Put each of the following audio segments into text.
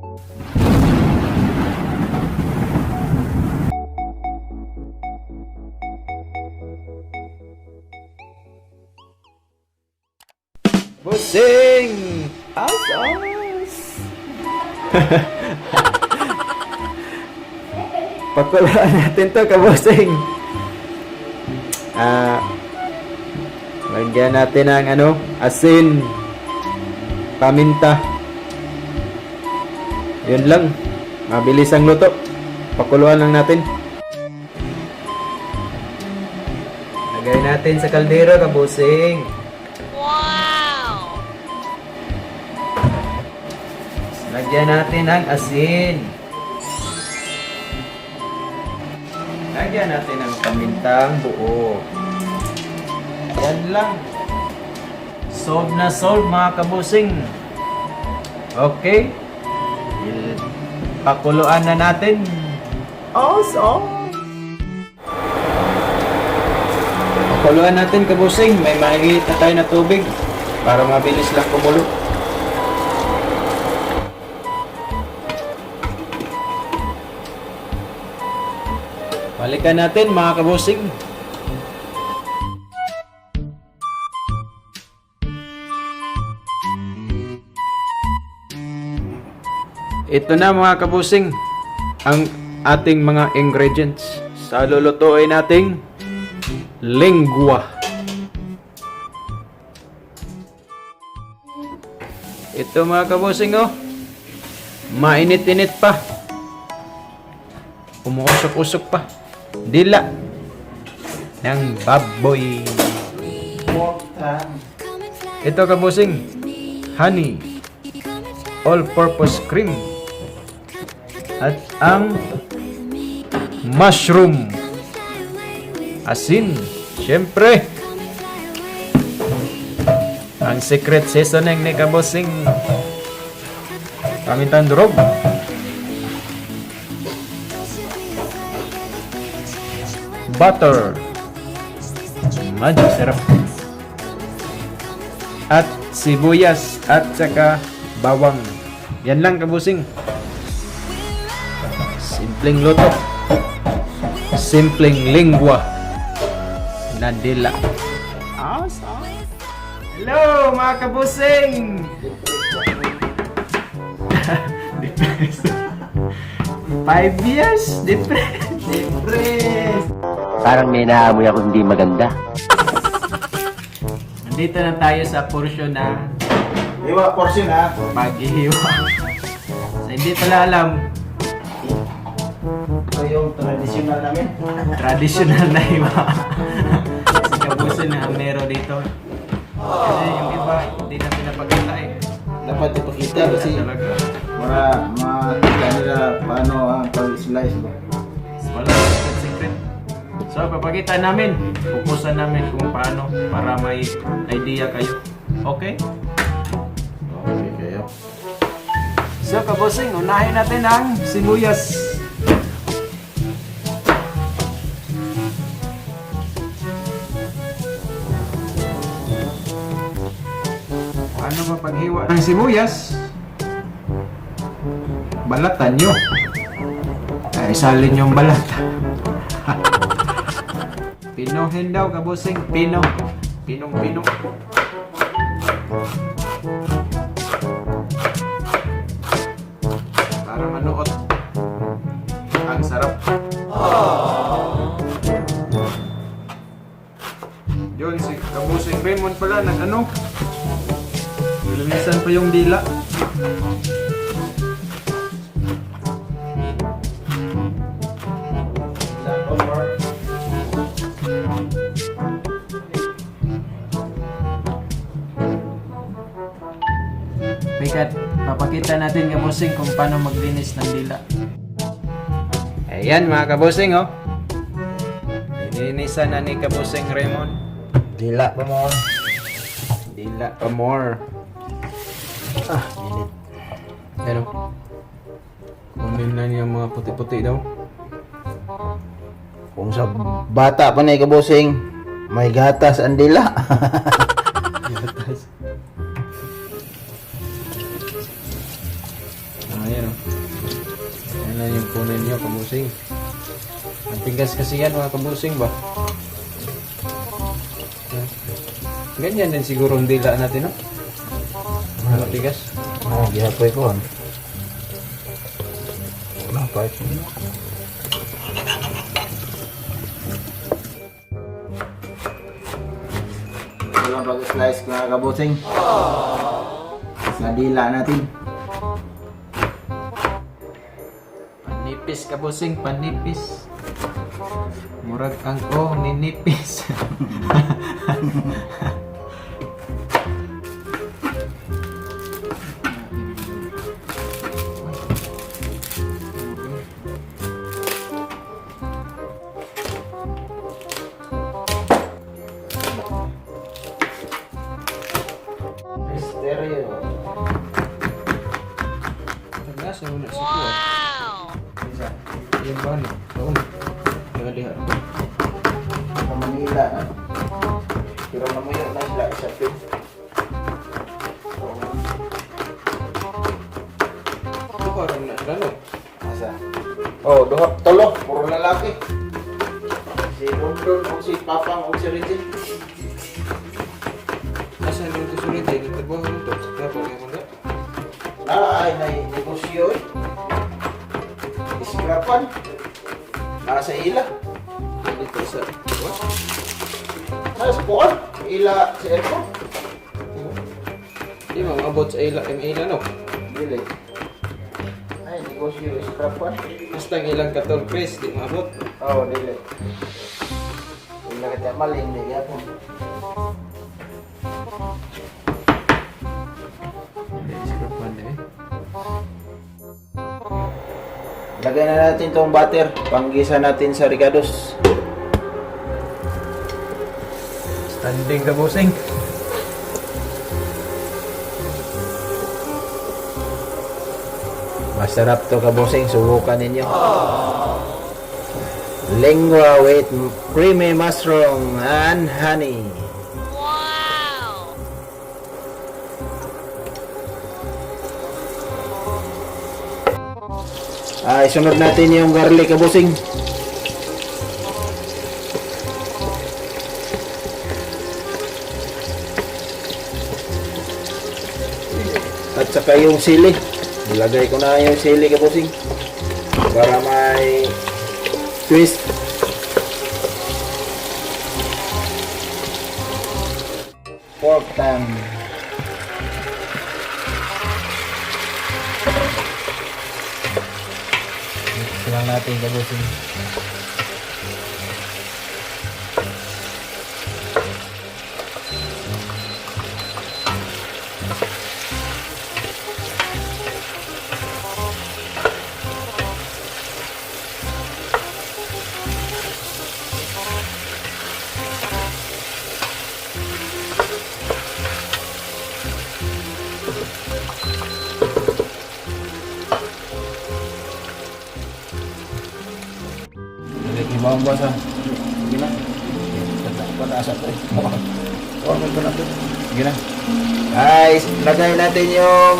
Busing! Asas! Pakuluan natin to, kabusing. Lagyan natin ng asin, paminta. Yun lang. Mabilis ang luto. Pakuluan lang natin. Lagay natin sa kaldero, kabusing. Lagyan natin ng asin. Lagyan natin ng pamintang buo. Yan lang. Solve na solve, mga kabusing. Okay. Pakuluan na natin. Awesome. Pakuluan natin, kabusing. May mahigit na tayo na tubig para mabilis lang kumulo. Balikan natin, mga kabusing. Ito na, mga kabusing, ang ating mga ingredients sa lulutuin nating lengua. Ito, mga kabusing, mainit-init pa. Umuusok-usok pa. Dila ng baboy. Ito, kabusing, honey, all-purpose cream, at ang mushroom, asin, syempre ang secret seasoning ni kabusing, pamintang durog, butter, medyo sarap, at sibuyas at saka bawang. Yan lang, kabusing. Simpleng luto, simpleng lingwa na dila. Awesome. Hello, mga kabusing. 5 years depressed. Parang may naamoy ako hindi maganda. Nandito na tayo sa portion ng Iwa portion ha. paghihiwa. So, hindi pala alam, Ito yung traditional namin. traditional na hiwa. Si kabusing na ang mero dito. Kasi yung iba, hindi na pinapaganda eh. Dapat ipakita kasi Talaga. para makita nila paano ang pag-slice mo. Wala, secret. So, papakita namin, pupusan namin kung paano para may idea kayo. Okay? Okay kayo. So, kabusing, unahin natin ang sibuyas. Paano ba paghiwa ng sibuyas? Balatan nyo. Ay, salin yung balat. Pinuhin daw, kabusing. Pino. Pinong-pino. Para manuot. Ang sarap. Yun, si kabusing Raymond pala nag linisan pa yung dila. Bikat, papakita natin, kabusing, kung paano maglinis ng dila. Ayan, mga kabusing, Linisan na ni kabusing Raymond. Dila pa mo. Dila pa more. Init. Pero, kunin na niya mga puti-puti daw. Kung sa bata pa na ikabusing, may gatas ang dila. Gatas. Ayan, na yung punin nyo, kabusing. Ang tigas kasi yan mga kabusing ba? Ganyan din siguro ang dila natin, no? Ano tigas? Gihapoy ko. Napay. Walang pag-slice mga kabusing. Sa dila natin. Panipis kabusing, panipis. Murag ang ninipis. Stereo. Tagas mo na siya. Isa. Yan ba no? Doon. Nagalihan. Sa Manila. Pero namuyo na sila isa pin. Ito ka rin na no? Asa? Oh, duha, tolo. Puro lalaki. Si Rondon o si Papang o si Regine. Asa nyo ito sulit eh? Nagtrabaho nito. Kaya pa kayo manda? Ay, negosyo eh. Iskrapan. Nasa ila. Dito sa... What? Nasa kuwan. Ila sa airport. Di ba maabot sa ila, ang ila no? Dili. Ay, negosyo iskrapan. Basta ang ilang katol Chris, di maabot. Oh, dili. Ila kita maling di ako. Iskarapan eh. Lagay na natin tong butter. Panggisa natin sa ricados. Standing ka busing. Masarap to kabosing, subukan ninyo. Lengua with creamy mushroom and honey. Wow! Isunod natin yung garlic kabosing. At saka yung sili. Ilagay ko na yung sili kabusing para may twist. Pork time. Mix lang natin kabusing. Ibang basa. Gina. Pataas ako. Orman ko na ito. Gina. Guys, lagay natin yung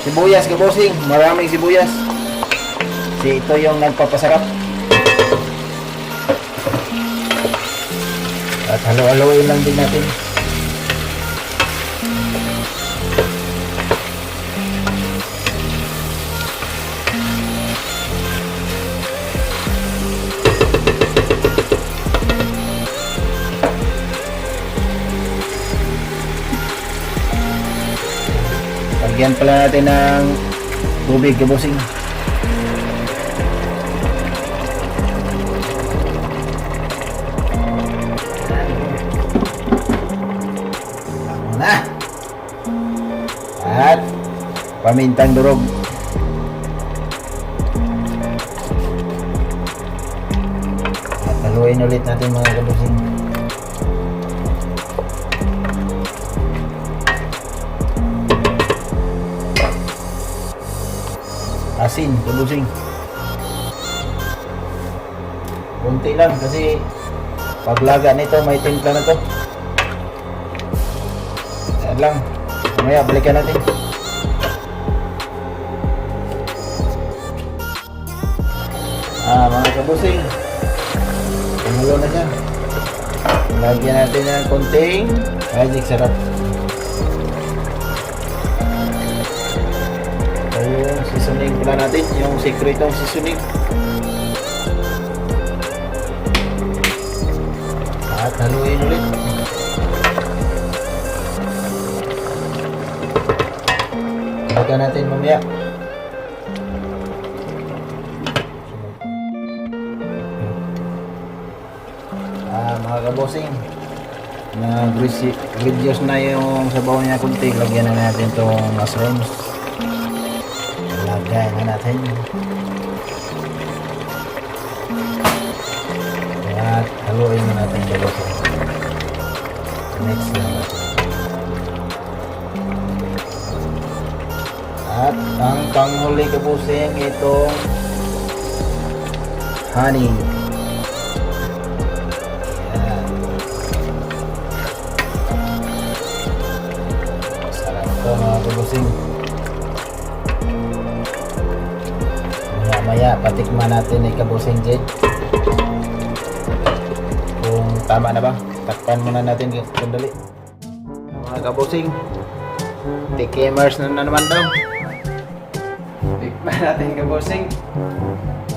sibuyas kabosing. Maraming sibuyas. Kasi ito yung nagpapasarap. At halo-haloin lang din natin. Lagyan pala natin ng tubig kabosing. Na. At pamintang durog. At haluin ulit natin mga kabosing. Asin, kabusing. Kunti lang kasi paglaga nito may timpla na to. Yan lang. Mamaya balikan natin. kabusing. Kumulo na siya. Lagyan natin ng konting magic sarap. Yung seasoning pala natin, yung secretong seasoning. At haluin ulit. Lagyan natin mamaya. Mga kabosing, reduce na yung sabaw niya kunti. Lagyan na natin itong mushrooms. Lagyan na natin. At haluin na natin kabosing. Mix na natin. At ang panghuli kabosing itong honey. Ito mga kabusing, maya patikman natin ni kabusing Jade kung tama na ba. Takpan muna natin sandali. Mga kabusing, tikimers na naman daw. Tikman natin kabusing.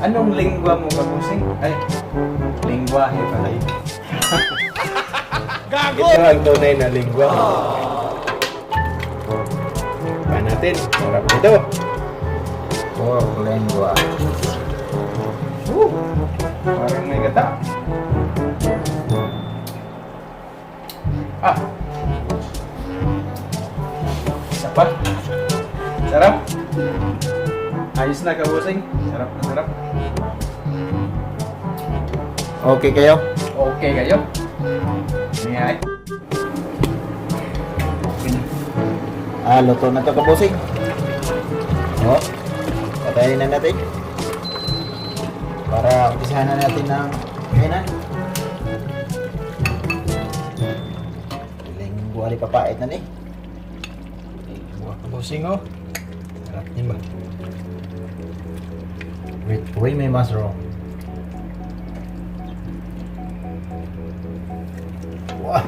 Anong lingwa mo kabusing? Ay, lingwahe pala yun. Ito ang tunay na lingwa. Natin, sarap ito. Pork lengua. Parang may gata. Ah. Isa pa. Sarap. Ayos na kabusing. Sarap na sarap. Okay kayo? Okay kayo? Ngay. Luto na ito kabusing. Patayin na natin. Para umpisahan na natin ng kainan. Lingwa rin papait na ni. Buah kabusing oh. Sarap din ba? Uy, may mushroom. Wah.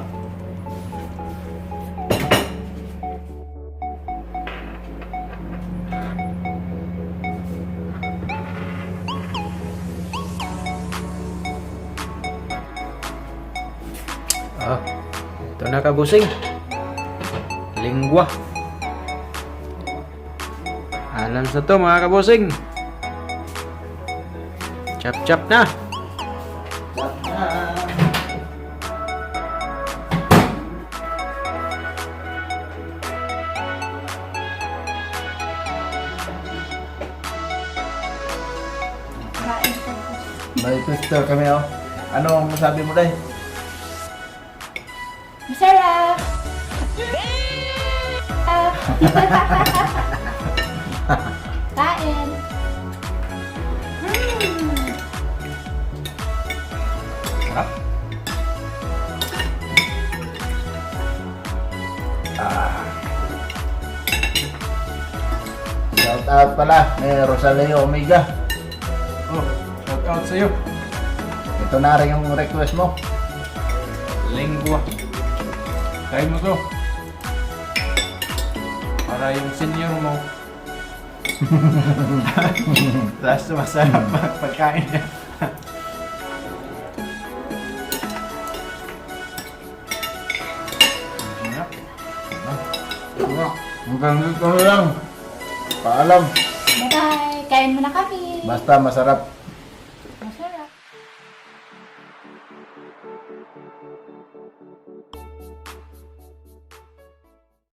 Ito na kabusing. Lingwa. Alam sa to mga kabusing. Chop-chop na. May twister kami oh. Ano masabi mo dahil? Masarap! Kain! Sarap. Shout out pala ni Rosalio Omega. Oh, shout out sa'yo. Ito na rin yung request mo. Lingwa. Kain mo to. Para yung senior mo. Tapos masarap pagkain niya. Hanggang dito lang. Paalam. Bye-bye! Kain mo na kami! Basta masarap.